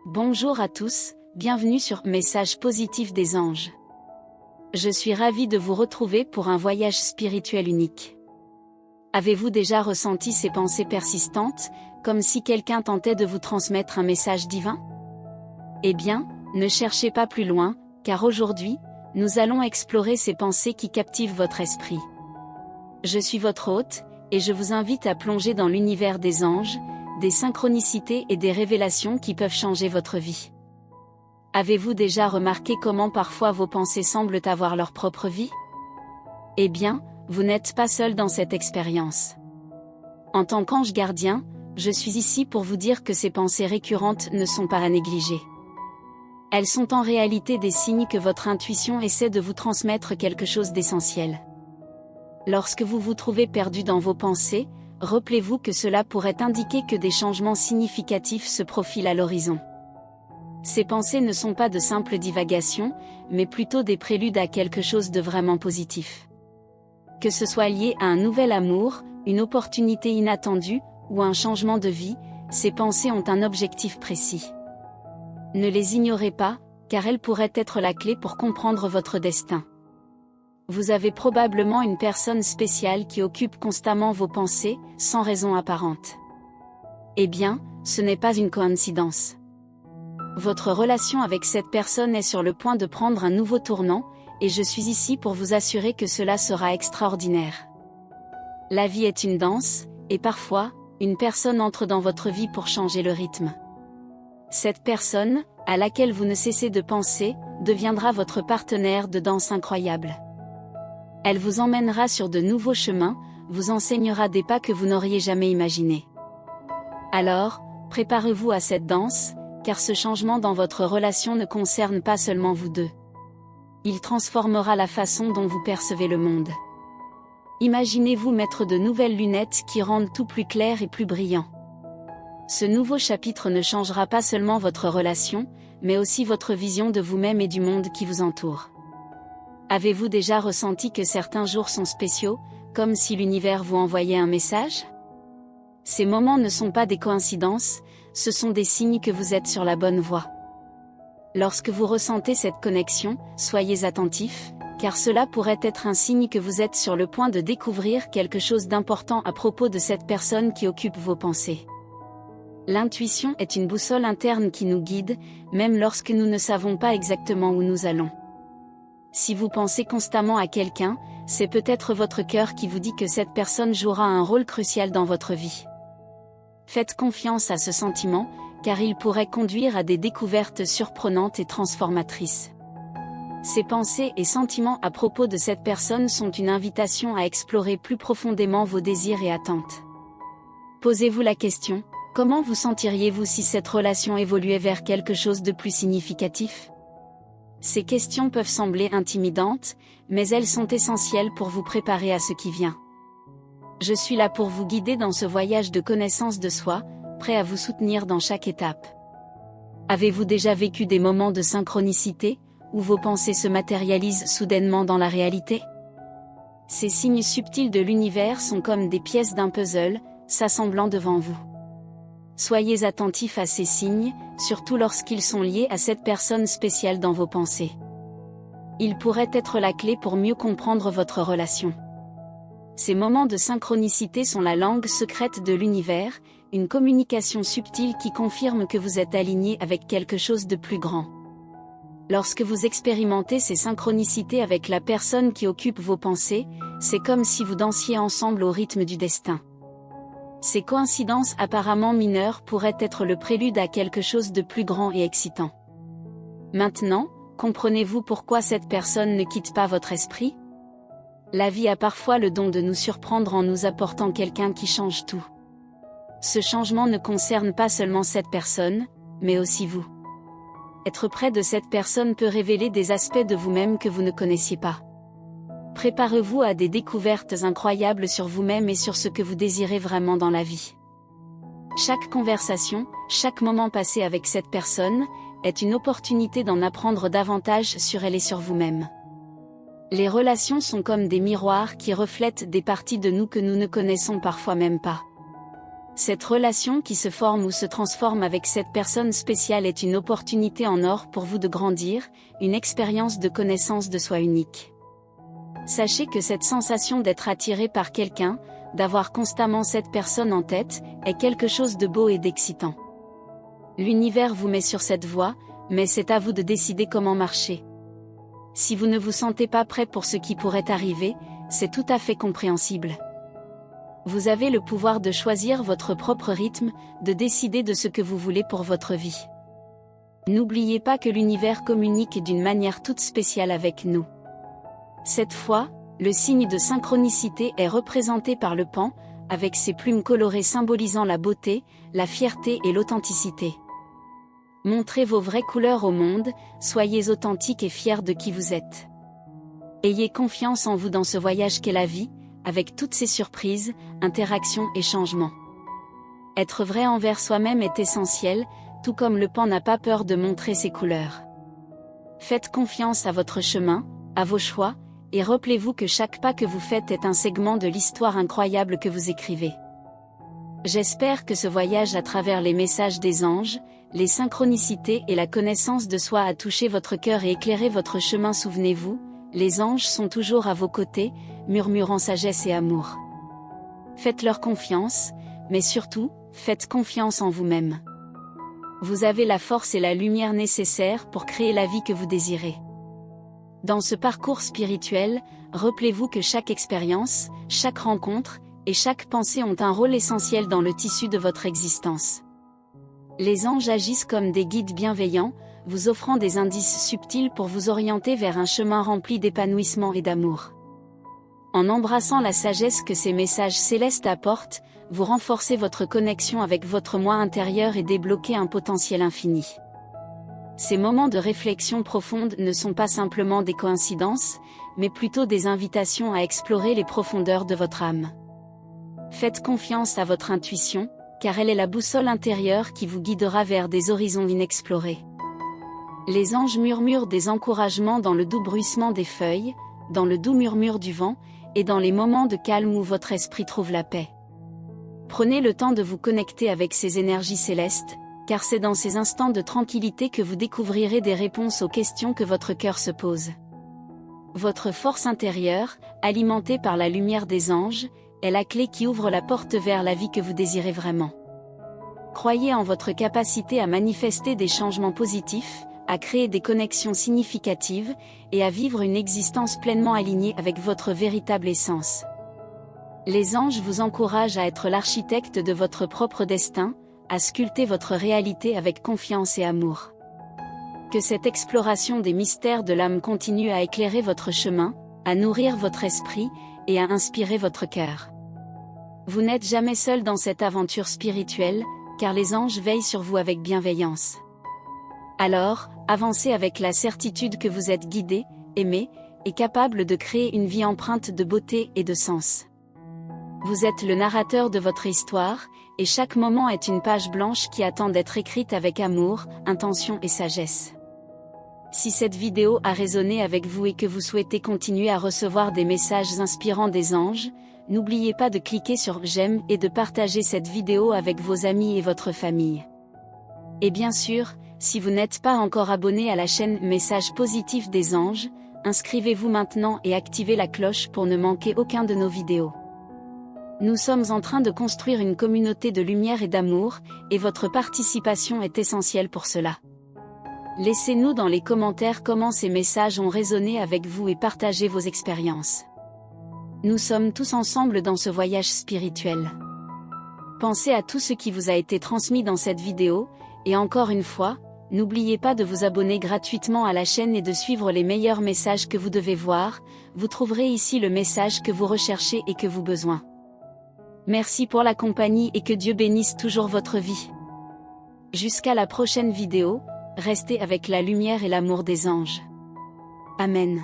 Bonjour à tous, bienvenue sur Message positif des anges. Je suis ravie de vous retrouver pour un voyage spirituel unique. Avez-vous déjà ressenti ces pensées persistantes, comme si quelqu'un tentait de vous transmettre un message divin? Eh bien, ne cherchez pas plus loin, car aujourd'hui, nous allons explorer ces pensées qui captivent votre esprit. Je suis votre hôte, et je vous invite à plonger dans l'univers des anges, des synchronicités et des révélations qui peuvent changer votre vie. Avez-vous déjà remarqué comment parfois vos pensées semblent avoir leur propre vie? Eh bien, vous n'êtes pas seul dans cette expérience. En tant qu'ange gardien, je suis ici pour vous dire que ces pensées récurrentes ne sont pas à négliger. Elles sont en réalité des signes que votre intuition essaie de vous transmettre quelque chose d'essentiel. Lorsque vous vous trouvez perdu dans vos pensées, rappelez-vous que cela pourrait indiquer que des changements significatifs se profilent à l'horizon. Ces pensées ne sont pas de simples divagations, mais plutôt des préludes à quelque chose de vraiment positif. Que ce soit lié à un nouvel amour, une opportunité inattendue, ou un changement de vie, ces pensées ont un objectif précis. Ne les ignorez pas, car elles pourraient être la clé pour comprendre votre destin. Vous avez probablement une personne spéciale qui occupe constamment vos pensées, sans raison apparente. Eh bien, ce n'est pas une coïncidence. Votre relation avec cette personne est sur le point de prendre un nouveau tournant, et je suis ici pour vous assurer que cela sera extraordinaire. La vie est une danse, et parfois, une personne entre dans votre vie pour changer le rythme. Cette personne, à laquelle vous ne cessez de penser, deviendra votre partenaire de danse incroyable. Elle vous emmènera sur de nouveaux chemins, vous enseignera des pas que vous n'auriez jamais imaginés. Alors, préparez-vous à cette danse, car ce changement dans votre relation ne concerne pas seulement vous deux. Il transformera la façon dont vous percevez le monde. Imaginez-vous mettre de nouvelles lunettes qui rendent tout plus clair et plus brillant. Ce nouveau chapitre ne changera pas seulement votre relation, mais aussi votre vision de vous-même et du monde qui vous entoure. Avez-vous déjà ressenti que certains jours sont spéciaux, comme si l'univers vous envoyait un message? Ces moments ne sont pas des coïncidences, ce sont des signes que vous êtes sur la bonne voie. Lorsque vous ressentez cette connexion, soyez attentifs, car cela pourrait être un signe que vous êtes sur le point de découvrir quelque chose d'important à propos de cette personne qui occupe vos pensées. L'intuition est une boussole interne qui nous guide, même lorsque nous ne savons pas exactement où nous allons. Si vous pensez constamment à quelqu'un, c'est peut-être votre cœur qui vous dit que cette personne jouera un rôle crucial dans votre vie. Faites confiance à ce sentiment, car il pourrait conduire à des découvertes surprenantes et transformatrices. Ces pensées et sentiments à propos de cette personne sont une invitation à explorer plus profondément vos désirs et attentes. Posez-vous la question, comment vous sentiriez-vous si cette relation évoluait vers quelque chose de plus significatif? Ces questions peuvent sembler intimidantes, mais elles sont essentielles pour vous préparer à ce qui vient. Je suis là pour vous guider dans ce voyage de connaissance de soi, prêt à vous soutenir dans chaque étape. Avez-vous déjà vécu des moments de synchronicité, où vos pensées se matérialisent soudainement dans la réalité? Ces signes subtils de l'univers sont comme des pièces d'un puzzle, s'assemblant devant vous. Soyez attentifs à ces signes, surtout lorsqu'ils sont liés à cette personne spéciale dans vos pensées. Ils pourraient être la clé pour mieux comprendre votre relation. Ces moments de synchronicité sont la langue secrète de l'univers, une communication subtile qui confirme que vous êtes aligné avec quelque chose de plus grand. Lorsque vous expérimentez ces synchronicités avec la personne qui occupe vos pensées, c'est comme si vous dansiez ensemble au rythme du destin. Ces coïncidences apparemment mineures pourraient être le prélude à quelque chose de plus grand et excitant. Maintenant, comprenez-vous pourquoi cette personne ne quitte pas votre esprit? La vie a parfois le don de nous surprendre en nous apportant quelqu'un qui change tout. Ce changement ne concerne pas seulement cette personne, mais aussi vous. Être près de cette personne peut révéler des aspects de vous-même que vous ne connaissiez pas. Préparez-vous à des découvertes incroyables sur vous-même et sur ce que vous désirez vraiment dans la vie. Chaque conversation, chaque moment passé avec cette personne, est une opportunité d'en apprendre davantage sur elle et sur vous-même. Les relations sont comme des miroirs qui reflètent des parties de nous que nous ne connaissons parfois même pas. Cette relation qui se forme ou se transforme avec cette personne spéciale est une opportunité en or pour vous de grandir, une expérience de connaissance de soi unique. Sachez que cette sensation d'être attiré par quelqu'un, d'avoir constamment cette personne en tête, est quelque chose de beau et d'excitant. L'univers vous met sur cette voie, mais c'est à vous de décider comment marcher. Si vous ne vous sentez pas prêt pour ce qui pourrait arriver, c'est tout à fait compréhensible. Vous avez le pouvoir de choisir votre propre rythme, de décider de ce que vous voulez pour votre vie. N'oubliez pas que l'univers communique d'une manière toute spéciale avec nous. Cette fois, le signe de synchronicité est représenté par le paon, avec ses plumes colorées symbolisant la beauté, la fierté et l'authenticité. Montrez vos vraies couleurs au monde, soyez authentiques et fiers de qui vous êtes. Ayez confiance en vous dans ce voyage qu'est la vie, avec toutes ses surprises, interactions et changements. Être vrai envers soi-même est essentiel, tout comme le paon n'a pas peur de montrer ses couleurs. Faites confiance à votre chemin, à vos choix, et rappelez-vous que chaque pas que vous faites est un segment de l'histoire incroyable que vous écrivez. J'espère que ce voyage à travers les messages des anges, les synchronicités et la connaissance de soi a touché votre cœur et éclairé votre chemin. Souvenez-vous, les anges sont toujours à vos côtés, murmurant sagesse et amour. Faites-leur confiance, mais surtout, faites confiance en vous-même. Vous avez la force et la lumière nécessaires pour créer la vie que vous désirez. Dans ce parcours spirituel, rappelez-vous que chaque expérience, chaque rencontre, et chaque pensée ont un rôle essentiel dans le tissu de votre existence. Les anges agissent comme des guides bienveillants, vous offrant des indices subtils pour vous orienter vers un chemin rempli d'épanouissement et d'amour. En embrassant la sagesse que ces messages célestes apportent, vous renforcez votre connexion avec votre moi intérieur et débloquez un potentiel infini. Ces moments de réflexion profonde ne sont pas simplement des coïncidences, mais plutôt des invitations à explorer les profondeurs de votre âme. Faites confiance à votre intuition, car elle est la boussole intérieure qui vous guidera vers des horizons inexplorés. Les anges murmurent des encouragements dans le doux bruissement des feuilles, dans le doux murmure du vent, et dans les moments de calme où votre esprit trouve la paix. Prenez le temps de vous connecter avec ces énergies célestes, car c'est dans ces instants de tranquillité que vous découvrirez des réponses aux questions que votre cœur se pose. Votre force intérieure, alimentée par la lumière des anges, est la clé qui ouvre la porte vers la vie que vous désirez vraiment. Croyez en votre capacité à manifester des changements positifs, à créer des connexions significatives, et à vivre une existence pleinement alignée avec votre véritable essence. Les anges vous encouragent à être l'architecte de votre propre destin, à sculpter votre réalité avec confiance et amour. Que cette exploration des mystères de l'âme continue à éclairer votre chemin, à nourrir votre esprit, et à inspirer votre cœur. Vous n'êtes jamais seul dans cette aventure spirituelle, car les anges veillent sur vous avec bienveillance. Alors, avancez avec la certitude que vous êtes guidé, aimé, et capable de créer une vie empreinte de beauté et de sens. Vous êtes le narrateur de votre histoire, et chaque moment est une page blanche qui attend d'être écrite avec amour, intention et sagesse. Si cette vidéo a résonné avec vous et que vous souhaitez continuer à recevoir des messages inspirants des anges, n'oubliez pas de cliquer sur j'aime et de partager cette vidéo avec vos amis et votre famille. Et bien sûr, si vous n'êtes pas encore abonné à la chaîne Messages positifs des anges, inscrivez-vous maintenant et activez la cloche pour ne manquer aucun de nos vidéos. Nous sommes en train de construire une communauté de lumière et d'amour, et votre participation est essentielle pour cela. Laissez-nous dans les commentaires comment ces messages ont résonné avec vous et partagez vos expériences. Nous sommes tous ensemble dans ce voyage spirituel. Pensez à tout ce qui vous a été transmis dans cette vidéo, et encore une fois, n'oubliez pas de vous abonner gratuitement à la chaîne et de suivre les meilleurs messages que vous devez voir, vous trouverez ici le message que vous recherchez et que vous avez besoin. Merci pour la compagnie et que Dieu bénisse toujours votre vie. Jusqu'à la prochaine vidéo, restez avec la lumière et l'amour des anges. Amen.